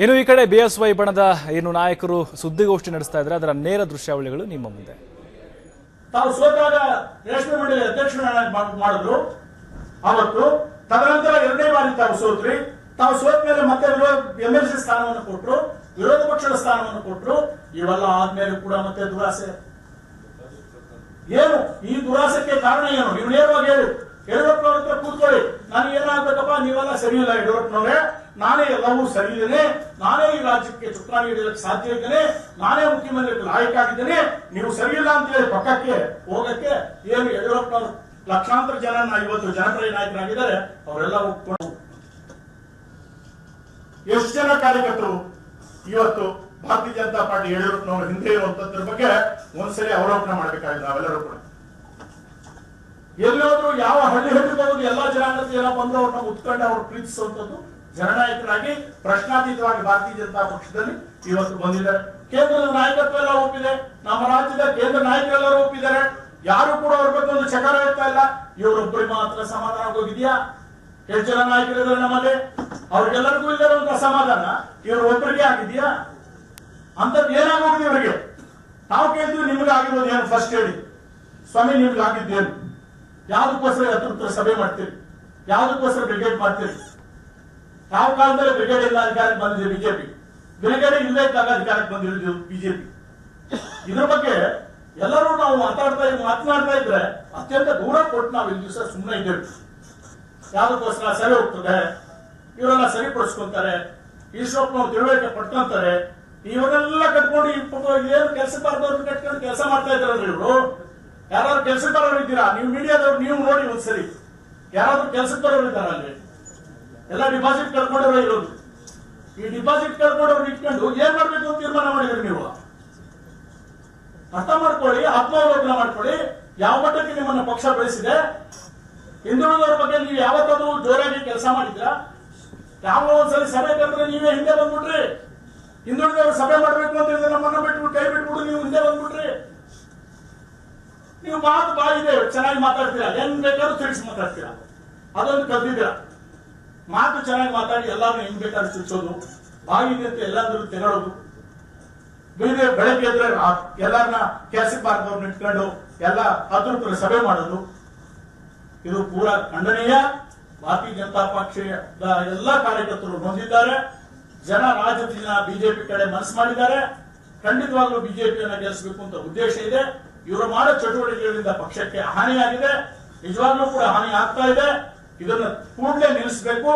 ಇನ್ನು ಈ ಕಡೆ ಬಿಎಸ್ವೈ ಬಣದ ಏನು ನಾಯಕರು ಸುದ್ದಿಗೋಷ್ಠಿ ನಡೆಸ್ತಾ ಇದ್ದಾರೆ, ಅದರ ನೇರ ದೃಶ್ಯಾವಳಿಗಳು ನಿಮ್ಮ ಮುಂದೆ. ತಾವು ಸೋತಾಗ ರೇಷ್ಮೆ ಮಂಡಳಿ ಅಧ್ಯಕ್ಷರನ್ನಾಗಿ ಮಾಡಿದ್ರು ಅವತ್ತು. ತದನಂತರ ಎರಡನೇ ಬಾರಿ ತಾವು ಸೋತ್ರಿ. ತಾವು ಸೋತ ಮೇಲೆ ಮತ್ತೆ ಎಂಎಲ್ಸಿ ಸ್ಥಾನವನ್ನು ಕೊಟ್ಟರು, ವಿರೋಧ ಪಕ್ಷದ ಸ್ಥಾನವನ್ನು ಕೊಟ್ಟರು. ಇವೆಲ್ಲ ಆದ್ಮೇಲೆ ಕೂಡ ಮತ್ತೆ ದುರಾಸೆ. ಏನು ಈ ದುರಾಸೆಗೆ ಕಾರಣ ಏನು? ನೀವು ನೇರವಾಗಿ ಹೇಳಿ. ಯಡಿಯೂರಪ್ಪನವ್ರ ಹತ್ರ ಕೂತ್ಕೊಳ್ಳಿ, ನನಗೆ ಏನಾಗಬೇಕಪ್ಪ, ನೀವೆಲ್ಲ ಸರಿ ಇಲ್ಲ ಯಡಿಯೂರಪ್ಪನವ್ರೆ, ನಾನೇ ಎಲ್ಲವೂ ಸರಿ ಇದ್ದೇನೆ, ನಾನೇ ಈ ರಾಜ್ಯಕ್ಕೆ ಚುಕ್ಕಾಣಿ ಹಿಡಿಯಲಿಕ್ಕೆ ಸಾಧ್ಯ ಇದ್ದೇನೆ, ನಾನೇ ಮುಖ್ಯಮಂತ್ರಿ ಲಾಯಕ್ ಆಗಿದ್ದೇನೆ, ನೀವು ಸರಿ ಇಲ್ಲ ಅಂತ ಹೇಳಿ ಪಕ್ಕಕ್ಕೆ ಹೋಗಕ್ಕೆ ಏನು ಯಡಿಯೂರಪ್ಪನವರು ಲಕ್ಷಾಂತರ ಜನ ಇವತ್ತು ಜನಪ್ರಿಯ ನಾಯಕರಾಗಿದ್ದಾರೆ, ಅವರೆಲ್ಲ ಒಪ್ಕೊಂಡು ಎಷ್ಟು ಜನ ಕಾರ್ಯಕರ್ತರು ಇವತ್ತು ಭಾರತೀಯ ಜನತಾ ಪಾರ್ಟಿ ಯಡಿಯೂರಪ್ಪನವರು ಹಿಂದೆ ಇರುವಂತದ್ರ ಬಗ್ಗೆ ಒಂದ್ಸರಿ ಅವಲೋಕನ ಮಾಡಬೇಕಾಗಿದೆ ನಾವೆಲ್ಲರೂ ಕೂಡ. ಎಲ್ಲೋದ್ರು ಯಾವ ಹಳ್ಳಿ ಹೋಗುದು ಎಲ್ಲಾ ಜನಾಂಗದ ಜನ ಬಂದು ಅವ್ರನ್ನ ಉತ್ಕೊಂಡು ಅವ್ರು ಪ್ರೀತಿಸುವಂತದ್ದು ಜನನಾಯಕರಾಗಿ ಪ್ರಶ್ನಾತೀತವಾಗಿ ಭಾರತೀಯ ಜನತಾ ಪಕ್ಷದಲ್ಲಿ ಇವತ್ತು ಬಂದಿದ್ದಾರೆ. ಕೇಂದ್ರದ ನಾಯಕತ್ವ ಎಲ್ಲ ಒಪ್ಪಿದೆ, ನಮ್ಮ ರಾಜ್ಯದ ಕೇಂದ್ರ ನಾಯಕರೆಲ್ಲರೂ ಒಪ್ಪಿದ್ದಾರೆ. ಯಾರು ಕೂಡ ಅವ್ರ ಬಗ್ಗೆ ಒಂದು ಚಕಾರ ಇರ್ತಾ ಇಲ್ಲ. ಇವರೊಬ್ಬರಿಗೆ ಮಾತ್ರ ಸಮಾಧಾನ ಹೋಗಿದ್ಯಾ? ಎಷ್ಟು ಜನ ನಾಯಕರಿದ್ದಾರೆ ನಮ್ಮಲ್ಲಿ, ಅವ್ರಿಗೆಲ್ಲರಿಗೂ ಇಲ್ಲಿರುವಂತ ಅಸಮಾಧಾನ ಇವರು ಒಬ್ಬರಿಗೆ ಆಗಿದ್ಯಾ? ಅಂತದ್ದು ಏನಾಗೋಗಿದೆ ಇವರಿಗೆ? ನಾವು ಕೇಳ್ತೀವಿ, ನಿಮ್ಗೆ ಆಗಿರೋದು ಏನು ಫಸ್ಟ್ ಹೇಳಿ ಸ್ವಾಮಿ, ನಿಮ್ಗೆ ಆಗಿದ್ದೇನು? ಯಾವ್ದಕ್ಕೋಸ್ಕರ ಅತೃಪ್ತರ ಸಭೆ ಮಾಡ್ತೀರಿ? ಯಾವ್ದಕ್ಕೋಸ್ಕರ ಬ್ರಿಗೇಡ್ ಮಾಡ್ತೀರಿ? ಯಾವ ಕಾಲದಲ್ಲಿ ಬ್ರಿಗೇಡ್ ಇಲ್ಲ ಅಧಿಕಾರಕ್ಕೆ ಬಂದಿದೆ ಬಿಜೆಪಿ, ಬ್ರಿಗೇಡ್ ಇಲ್ಲೇ ಇದ್ದಾಗ ಅಧಿಕಾರಕ್ಕೆ ಬಂದಿರೋದು ಬಿಜೆಪಿ. ಇದ್ರ ಬಗ್ಗೆ ಎಲ್ಲರೂ ನಾವು ಮಾತನಾಡ್ತಾ ಇದ್ರೆ ಅತ್ಯಂತ ದೂರ ಕೊಟ್ಟು ನಾವು ಇಲ್ಲಿ ದಿವಸ ಸುಮ್ಮನೆ ಇದ್ದೇವೆ. ಯಾವ್ದಕ್ಕೋಸ್ಕರ ಸರಿ ಹೋಗ್ತದೆ, ಇವರೆಲ್ಲ ಸರಿಪಡಿಸ್ಕೊಂತಾರೆ, ಈಶ್ವರಪ್ಪನವ್ರು ತಿಳುವಳಿಕೆ ಪಡ್ಕೊಂತಾರೆ. ಇವರೆಲ್ಲ ಕಟ್ಕೊಂಡು ಏನು ಕೆಲಸ ಬಾರ್ದವ್ರನ್ನ ಕಟ್ಕೊಂಡು ಕೆಲಸ ಮಾಡ್ತಾ ಇದ್ದಾರಲ್ಲ ಇವರು. ಯಾರಾದ್ರೂ ಕೆಲಸಕ್ಕೆ ಬರೋರು ಇದ್ದೀರಾ? ನೀವು ಮೀಡಿಯಾದವ್ರು ನೀವು ನೋಡಿ ಒಂದ್ಸರಿ, ಯಾರಾದ್ರೂ ಕೆಲಸಕ್ಕೆ ಬರೋರು ಇದ್ದಾರ? ಅಲ್ಲಿ ಎಲ್ಲ ಡಿಪಾಸಿಟ್ ಕಳ್ಕೊಂಡವ್ರೆ ಇರೋದು. ಈ ಡಿಪಾಸಿಟ್ ಕಳ್ಕೊಂಡವ್ರು ಇಟ್ಕೊಂಡು ಏನ್ ಮಾಡ್ಬೇಕು ಅಂತ ತೀರ್ಮಾನ ಮಾಡಿದ್ರಿ ನೀವು? ಅರ್ಥ ಮಾಡ್ಕೊಳ್ಳಿ, ಆತ್ಮಾವಲೋಕನ ಮಾಡ್ಕೊಳ್ಳಿ. ಯಾವ ಮಟ್ಟಕ್ಕೆ ನಿಮ್ಮನ್ನ ಪಕ್ಷ ಬೆಳೆಸಿದೆ? ಹಿಂದುಳಿದವರ ಬಗ್ಗೆ ನೀವು ಯಾವತ್ತಾದ್ರೂ ಜೋರಾಗಿ ಕೆಲಸ ಮಾಡಿದ್ರ? ಯಾವ ಒಂದ್ಸರಿ ಸಭೆ ಕರೆದ್ರೆ ನೀವೇ ಹಿಂದೆ ಬಂದ್ಬಿಟ್ರಿ. ಹಿಂದುಳಿದವರು ಸಭೆ ಮಾಡ್ಬೇಕು ಅಂತ ಹೇಳಿದ್ರೆ ನಮ್ಮನ್ನ ಬಿಟ್ಬಿಟ್ಟು ಕೈ ಬಿಟ್ಬಿಟ್ಟು ನೀವು ಹಿಂದೆ ಬಂದ್ಬಿಟ್ರಿ. ನೀವು ಮಾತು ಬಾಯಿದೆ, ಚೆನ್ನಾಗಿ ಮಾತಾಡ್ತೀರಾ, ಏನ್ ಬೇಕಾದ್ರೂ ತಿಳಿಸಿ ಮಾತಾಡ್ತೀರಾ, ಅದೊಂದು ಕಲ್ತಿದ್ದೀರಾ. ಮಾತು ಚೆನ್ನಾಗಿ ಮಾತಾಡಿ ಎಲ್ಲಾರು ಹೆಂಗ್ ಬೇಕಾದ್ರೂ ತಿಳಿಸೋದು, ಬಾಯಿದೆ ಅಂತ ಎಲ್ಲಾದ್ರೂ ತೆಗಳೋದು, ಬೆಳಗ್ಗೆ ಎದ್ರೆ ಎಲ್ಲಾರನ್ನ ಕೆಲಸಕ್ಕೆ ಬಾರದವ್ರನ್ನ ಇಟ್ಕೊಂಡು ಎಲ್ಲ ಅತೃಪ್ತರ ಸಭೆ ಮಾಡೋದು, ಇದು ಪೂರಾ ಖಂಡನೀಯ. ಭಾರತೀಯ ಜನತಾ ಪಕ್ಷದ ಎಲ್ಲಾ ಕಾರ್ಯಕರ್ತರು ನೊಂದಿದ್ದಾರೆ. ರಾಜ್ಯದ ಜನ ಬಿಜೆಪಿ ಕಡೆ ಮನಸ್ಸು ಮಾಡಿದ್ದಾರೆ. ಖಂಡಿತವಾಗ್ಲೂ ಬಿಜೆಪಿಯನ್ನ ಗೆಲ್ಲಿಸಬೇಕು ಅಂತ ಉದ್ದೇಶ ಇದೆ. ಇವರು ಮಾಡೋ ಚಟುವಟಿಕೆಗಳಿಂದ ಪಕ್ಷಕ್ಕೆ ಹಾನಿಯಾಗಿದೆ, ನಿಜವಾಗ್ಲೂ ಕೂಡ ಹಾನಿ ಆಗ್ತಾ ಇದೆ. ಇದನ್ನ ಕೂಡಲೇ ನಿಲ್ಲಿಸಬೇಕು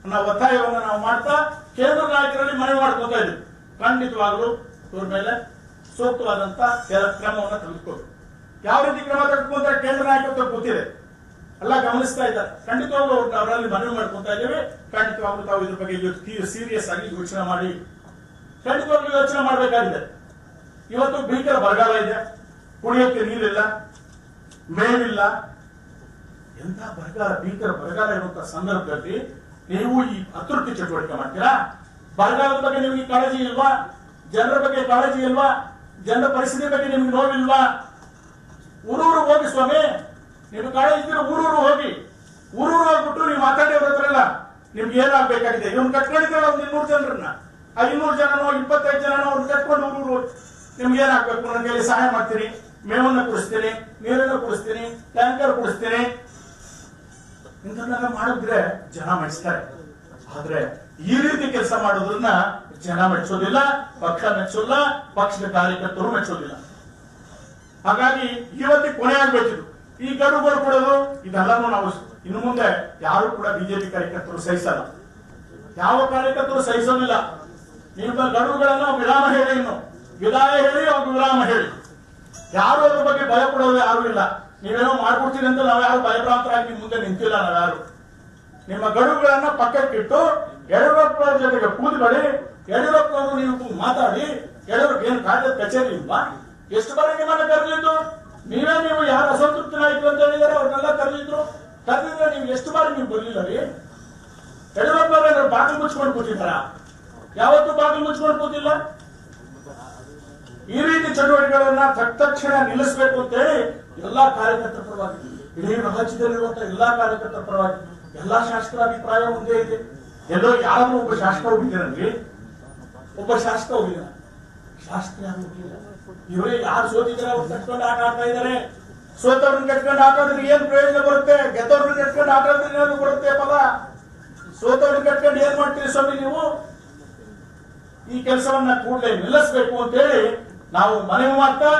ಅನ್ನೋ ಒತ್ತಾಯವನ್ನು ನಾವು ಮಾಡ್ತಾ ಕೇಂದ್ರ ನಾಯಕರಲ್ಲಿ ಮನವಿ ಮಾಡ್ಕೊತಾ ಇದ್ದೀವಿ. ಖಂಡಿತವಾಗ್ಲೂ ಇವ್ರ ಮೇಲೆ ಸೂಕ್ತವಾದಂತ ಕ್ರಮವನ್ನು ತೆಗೆದುಕೊಳ್ಬೇಕು. ಯಾವ ರೀತಿ ಕ್ರಮ ತೆಗೆದುಕೊಂಡ್ರೆ ಕೇಂದ್ರ ನಾಯಕತ್ವ ಗೊತ್ತಿದೆ, ಎಲ್ಲ ಗಮನಿಸ್ತಾ ಇದ್ದಾರೆ. ಖಂಡಿತವಾಗ್ಲೂ ಅವರಲ್ಲಿ ಮನವಿ ಮಾಡ್ಕೊತಾ ಇದ್ದೀವಿ. ಖಂಡಿತವಾಗ್ಲೂ ತಾವು ಇದ್ರ ಬಗ್ಗೆ ಸೀರಿಯಸ್ ಆಗಿ ಯೋಚನೆ ಮಾಡಿ, ಖಂಡಿತವಾಗ್ಲೂ ಯೋಚನೆ ಮಾಡಬೇಕಾಗಿದೆ. ಇವತ್ತು ಭೀಕರ ಬರಗಾಲ ಇದೆ, ಕುಡಿಯೋಕ್ಕೆ ನೀರಿಲ್ಲ, ಮೇವಿಲ್ಲ. ಎಂತ ಬರಗಾಲ, ಭೀಕರ ಬರಗಾಲ ಇರುವಂತಹ ಸಂದರ್ಭದಲ್ಲಿ ನೀವು ಈ ಅತೃಪ್ತಿ ಚಟುವಟಿಕೆ ಮಾಡ್ತೀರಾ? ಬರಗಾಲದ ಬಗ್ಗೆ ನಿಮಗೆ ಕಾಳಜಿ ಇಲ್ವಾ? ಜನರ ಬಗ್ಗೆ ಕಾಳಜಿ ಇಲ್ವಾ? ಜನರ ಪರಿಸ್ಥಿತಿ ಬಗ್ಗೆ ನಿಮ್ಗೆ ನೋವಿಲ್ವಾ? ಊರೂರು ಹೋಗಿ ಸ್ವಾಮಿ, ನಿಮ್ಗೆ ಕಾಳಜಿ ಇದ್ರೆ ಊರೂರು ಹೋಗಿ. ಊರೂರು ಹೋಗ್ಬಿಟ್ಟು ನೀವು ಮಾತಾಡಿರೋ ಹತ್ರಲ್ಲ ನಿಮ್ಗೆ ಏನಾಗಬೇಕಾಗಿದೆ. ಇವ್ನು ಕಟ್ಕೊಂಡಿದ್ದಾಳೆ ಒಂದು 200 ಜನರನ್ನ, ಆ 200 ಜನನೋ 25 ಜನನೋ ಅವ್ರು ಕಟ್ಕೊಂಡು ಊರೂರು ನಿಮ್ಗೆ ಏನಾಗಬೇಕು? ನನಗೆ ಸಹಾಯ ಮಾಡ್ತೀನಿ, ಮೇವನ್ನ ಕುಡಿಸ್ತೀನಿ, ನೀರನ್ನು ಕುಡಿಸ್ತೀನಿ, ಟ್ಯಾಂಕರ್ ಕುಡಿಸ್ತೀನಿ. ಇಂಥನ್ನೆಲ್ಲ ಮಾಡಿದ್ರೆ ಜನ ಮೆಚ್ತಾರೆ. ಆದ್ರೆ ಈ ರೀತಿ ಕೆಲಸ ಮಾಡೋದ್ರನ್ನ ಜನ ಮೆಚ್ಚೋದಿಲ್ಲ, ಪಕ್ಷ ಮೆಚ್ಚೋಲ್ಲ, ಪಕ್ಷದ ಕಾರ್ಯಕರ್ತರು ಮೆಚ್ಚೋದಿಲ್ಲ. ಹಾಗಾಗಿ ಇವತ್ತಿಗೆ ಕೊನೆ ಆಗ್ಬೇಕಿದ್ರು ಈ ಗಡುಗಳು ಕೊಡೋದು, ಇದೆಲ್ಲನೂ ನಾವು ಇನ್ನು ಮುಂದೆ ಯಾರು ಕೂಡ ಬಿಜೆಪಿ ಕಾರ್ಯಕರ್ತರು ಸಹಿಸಲ್ಲ. ಯಾವ ಕಾರ್ಯಕರ್ತರು ಸಹಿಸೋದಿಲ್ಲ. ನಿಮ್ಮ ಗಡುವುಗಳನ್ನ ವಿರಾಮ ಹೇಳಿ, ಇನ್ನು ವಿದಾಯ ಹೇಳಿ, ಅವ್ರಿಗೆ ವಿರಾಮ ಹೇಳಿ. ಯಾರು ಅದ್ರ ಬಗ್ಗೆ ಭಯ ಪಡೋದು ಯಾರು ಇಲ್ಲ. ನೀವೇನೋ ಮಾಡ್ಕೊಡ್ತೀರಿ ಅಂತ ನಾವು ಯಾರು ಭಯಭ್ರಾಂತರಾಗಿ ನಿಮ್ ಮುಂದೆ ನಿಂತಿಲ್ಲ. ನಾವ್ಯಾರು ನಿಮ್ಮ ಗಡುವುಗಳನ್ನ ಪಕ್ಕಕ್ಕಿಟ್ಟು ಯಡಿಯೂರಪ್ಪನವ್ರ ಜೊತೆಗೆ ಕೂತ್ಕೊಳ್ಳಿ. ಯಡಿಯೂರಪ್ಪನವರು ನೀವು ಮಾತಾಡಿ. ಯಡಿಯೂರಪ್ಪ ಏನು ಕಾರ್ಯದ ಕಚೇರಿ ಇಲ್ವಾ? ಎಷ್ಟು ಬಾರಿ ನಿಮ್ಮನ್ನ ಕರೆದಿದ್ದು? ನೀವು ಯಾರು ಅಸಂತೃಪ್ತ ನಾಯಕರು ಅಂತ ಹೇಳಿದಾರೆ ಅವ್ರನ್ನೆಲ್ಲ ಕರೆದಿದ್ರು. ಕರೆದಿದ್ರೆ ನೀವು ಎಷ್ಟು ಬಾರಿ ನೀವು ಬರ್ಲಿಲ್ಲ ರೀ? ಯಡಿಯೂರಪ್ಪನವ್ರ ಬಾಗಿಲು ಮುಚ್ಕೊಂಡು ಕೂತಿದ್ದಾರ? ಯಾವತ್ತೂ ಬಾಗಿಲು ಮುಚ್ಕೊಂಡು ಕೂತಿಲ್ಲ. ಈ ರೀತಿ ಚಟುವಟಿಕೆಗಳನ್ನ ತಕ್ಷಣ ನಿಲ್ಲಿಸಬೇಕು ಅಂತ ಹೇಳಿ ಎಲ್ಲಾ ಕಾರ್ಯಕರ್ತರ ಪರವಾಗಿ, ಇಡೀ ರಾಜ್ಯದಲ್ಲಿರುವಂತಹ ಎಲ್ಲಾ ಕಾರ್ಯಕರ್ತರ ಪರವಾಗಿ ಎಲ್ಲಾ ಶಾಸಕರ ಅಭಿಪ್ರಾಯ ಒಂದೇ ಇದೆ. ಎಲ್ಲೋ ಯಾರಾದ್ರೂ ಒಬ್ಬ ಶಾಸಕ ಹೋಗಿದ್ದೀರಲ್ಲಿ ಒಬ್ಬ ಶಾಸಕ ಹೋಗಿಲ್ಲ, ಶಾಸಕ ಯಾರು ಹೋಗಿಲ್ಲ. ಇವರೇ ಯಾರು ಸೋತಿದ್ದಾರೆ ಅವ್ರು ಕಟ್ಕೊಂಡು ಆಟ ಆಡ್ತಾ ಇದ್ದಾರೆ. ಸೋತವ್ರನ್ನ ಕಟ್ಕೊಂಡು ಆಟ ಆಡಿದ್ರೆ ಏನ್ ಪ್ರಯೋಜನ ಬರುತ್ತೆ? ಗೆದ್ದವ್ರನ್ನ ಕಟ್ಕೊಂಡು ಆಟ ಆಡಿದ್ರೆ ಏನಾದ್ರು ಬರುತ್ತೆ ಫಲ? ಸೋತವ್ರನ್ನ ಕಟ್ಕೊಂಡು ಏನ್ ಮಾಡ್ತೀರಿ ಸ್ವಾಮಿ ನೀವು? ಈ ಕೆಲಸವನ್ನ ಕೂಡಲೇ ನಿಲ್ಲಿಸಬೇಕು ಅಂತ ಹೇಳಿ ನಾವು ಮನವಿ ಮಾಡ್ತಾ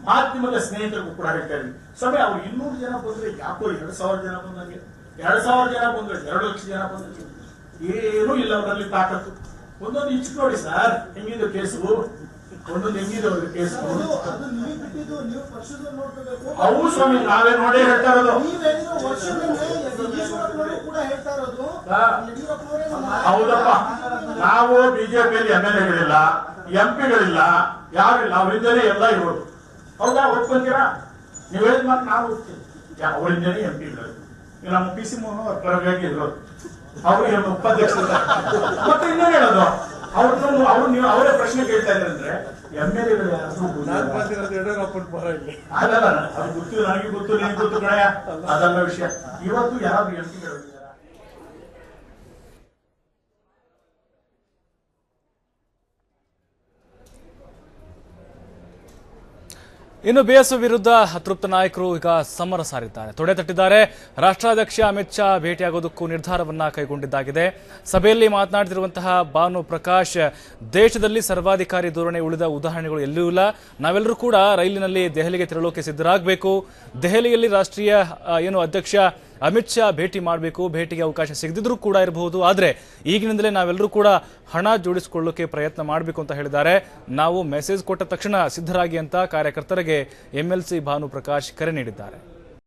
ಮಾಧ್ಯಮದ ಸ್ನೇಹಿತರಿಗೂ ಕೂಡ ಹೇಳ್ತಾ ಇದ್ವಿ. ಸ್ವಾಮಿ ಅವ್ರು 200 ಜನ ಬಂದ್ರೆ ಯಾಕೋ 2,000 ಜನ ಬಂದಂಗೆ, 2,000 ಜನ ಬಂದ್ರೆ 2 ಲಕ್ಷ ಜನ ಬಂದ್ರೆ ಏನೂ ಇಲ್ಲ ಅವರಲ್ಲಿ ತಾಕತ್ತು. ಒಂದೊಂದು ಇಚ್ಚು ನೋಡಿ ಸರ್, ಹೆಂಗಿದ್ದು ಕೇಸು, ಒಂದೊಂದು ಹೆಂಗಿದೆ ಅವ್ರಿಗೆ ಕೇಸು. ಅವು ಸ್ವಾಮಿ ನಾವೇ ನೋಡಿ ಹೇಳ್ತಾ ಇರೋದು. ಹೌದಪ್ಪ, ನಾವು ಬಿಜೆಪಿಯಲ್ಲಿ MLA-ಗಳಿಲ್ಲ, MP-ಗಳಿಲ್ಲ, ಯಾರಿಲ್ಲ, ಅವರಿಂದಲೇ ಎಲ್ಲ ಇರೋದು. ಹೌದಾ? ಒಪ್ಕೊಂತೀರಾ? ನೀವು ಹೇಳಿದ ಮಾತು ನಾವು ಹೋಗ್ತೀವಿ. ಅವರಿಂದಲೇ MP-ಗಳು. ನಮ್ಮ PC ಮೋಹನ್ ಅವ್ರ ಪರವಾಗಿ ಇರೋದು, ಅವ್ರಿಗೆ ಉಪಾಧ್ಯಕ್ಷರು. ಮತ್ತೆ ಇನ್ನೇನು ಹೇಳೋದು? ಅವ್ರು ನೀವು ಅವರೇ ಪ್ರಶ್ನೆ ಕೇಳ್ತಾ ಇದ್ದಾರೆ ಅಂದ್ರೆ MLA-ಗಳು ಅದಲ್ಲ, ಅದು ಗೊತ್ತು, ನನಗೆ ಗೊತ್ತು, ನಿನಗೆ ಗೊತ್ತು ಕಣಯ್ಯ, ಅದಲ್ಲ ವಿಷಯ. ಇವತ್ತು ಯಾರು MP-ಗಳು ಇನ್ನು ಬಿಎಸ್‌ವೈ ವಿರುದ್ಧ ಅತೃಪ್ತ ನಾಯಕರು ಈಗ ಸಮರ ಸಾರಿದ್ದಾರೆ, ತೊಡೆ ತಟ್ಟಿದ್ದಾರೆ. ರಾಷ್ಟ್ರಾಧ್ಯಕ್ಷ ಅಮಿತ್ ಶಾ ಭೇಟಿಯಾಗೋದಕ್ಕೂ ನಿರ್ಧಾರವನ್ನ ಕೈಗೊಂಡಿದ್ದಾಗಿದೆ. ಸಭೆಯಲ್ಲಿ ಮಾತನಾಡಿರುವಂತಹ ಭಾನು ಪ್ರಕಾಶ್, ದೇಶದಲ್ಲಿ ಸರ್ವಾಧಿಕಾರಿ ಧೋರಣೆ ಉಳಿದ ಉದಾಹರಣೆಗಳು ಎಲ್ಲೂ ಇಲ್ಲ. ನಾವೆಲ್ಲರೂ ಕೂಡ ರೈಲಿನಲ್ಲಿ ದೆಹಲಿಗೆ ತೆರಳೋಕೆ ಸಿದ್ಧರಾಗಬೇಕು. ದೆಹಲಿಯಲ್ಲಿ ರಾಷ್ಟ್ರೀಯ ಅಧ್ಯಕ್ಷ ಅಮಿತ್ ಶಾ ಭೇಟಿ ಮಾಡಬೇಕು. ಭೇಟಿಗೆ ಅವಕಾಶ ಸಿಗದಿದ್ರೂ ಕೂಡ ಇರಬಹುದು, ಆದರೆ ಈಗಿನಿಂದಲೇ ನಾವೆಲ್ಲರೂ ಕೂಡ ಹಣ ಜೋಡಿಸಿಕೊಳ್ಳೋಕೆ ಪ್ರಯತ್ನ ಮಾಡಬೇಕು ಅಂತ ಹೇಳಿದ್ದಾರೆ. ನಾವು ಮೆಸೇಜ್ ಕೊಟ್ಟ ತಕ್ಷಣ ಸಿದ್ಧರಾಗಿ ಅಂತ ಕಾರ್ಯಕರ್ತರಿಗೆ MLC ಭಾನು ಪ್ರಕಾಶ್ ಕರೆ ನೀಡಿದ್ದಾರೆ.